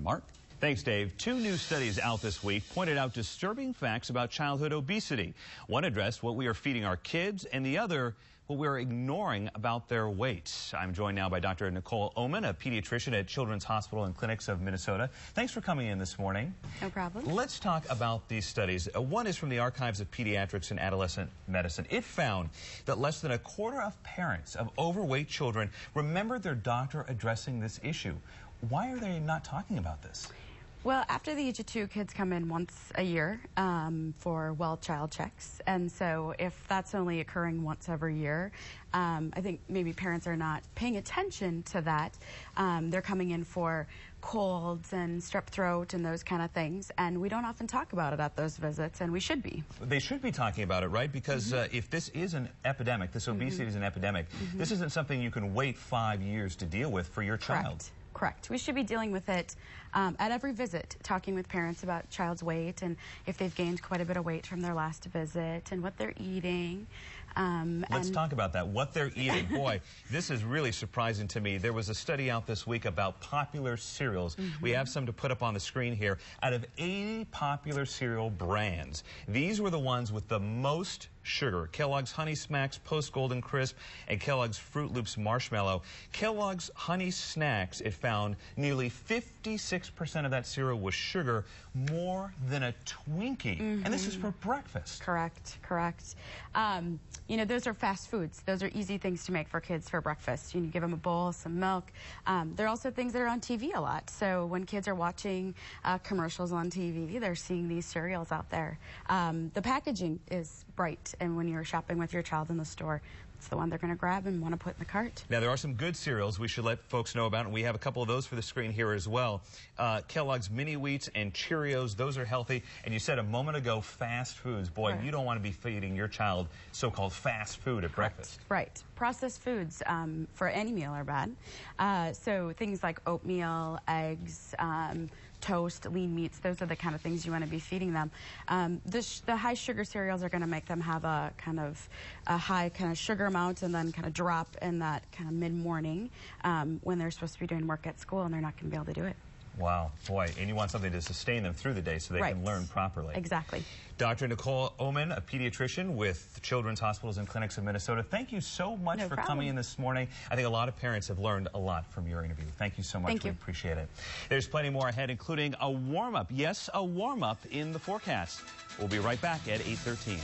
Mark? Thanks, Dave. Two new studies out this week pointed out disturbing facts about childhood obesity. One addressed what we are feeding our kids, and the other, what we're ignoring about their weight. I'm joined now by Dr. Nicole Oman, a pediatrician at Children's Hospital and Clinics of Minnesota. Thanks for coming in this morning. No problem. Let's talk about these studies. One is from the Archives of Pediatrics and Adolescent Medicine. It found that less than a quarter of parents of overweight children remember their doctor addressing this issue. Why are they not talking about this? Well, after the age of 2, kids come in once a year for well child checks. And so if that's only occurring once every year, I think maybe parents are not paying attention to that. They're coming in for colds and strep throat and those kind of things, and we don't often talk about it at those visits, and we should be. They should be talking about it, right? Because if this is an epidemic, this obesity is an epidemic, this isn't something you can wait 5 years to deal with for your child. Correct. We should be dealing with it at every visit, talking with parents about child's weight and if they've gained quite a bit of weight from their last visit and what they're eating. Let's talk about that, what they're eating. Boy, this is really surprising to me. There was a study out this week about popular cereals. We have some to put up on the screen here. Out of 80 popular cereal brands, these were the ones with the most sugar. Kellogg's Honey Smacks Post Golden Crisp and Kellogg's Fruit Loops Marshmallow. Kellogg's Honey Snacks, it found nearly 56% of that cereal was sugar, more than a Twinkie. And this is for breakfast. Correct. You know, those are fast foods. Those are easy things to make for kids for breakfast. You give them a bowl, some milk. There are also things that are on TV a lot. So when kids are watching commercials on TV, they're seeing these cereals out there. The packaging is bright, and when you're shopping with your child in the store, it's the one they're going to grab and want to put in the cart. Now, there are some good cereals we should let folks know about, and we have a couple of those for the screen here as well. Kellogg's Mini Wheats and Cheerios, those are healthy. And you said a moment ago, fast foods. Boy, you don't want to be feeding your child so-called fast food at breakfast. Right. Processed foods for any meal are bad. So things like oatmeal, eggs, toast, lean meats, those are the kind of things you want to be feeding them. The high sugar cereals are going to make them have a high kind of sugar amount and then kind of drop in that kind of mid-morning when they're supposed to be doing work at school, and they're not going to be able to do it. Wow, boy, and you want something to sustain them through the day so they can learn properly. Exactly. Dr. Nicole Oman, a pediatrician with Children's Hospitals and Clinics of Minnesota, thank you so much for coming in this morning. I think a lot of parents have learned a lot from your interview. Thank you so much. Thank you. We appreciate it. There's plenty more ahead, including a warm-up. Yes, a warm-up in the forecast. We'll be right back at 8:13.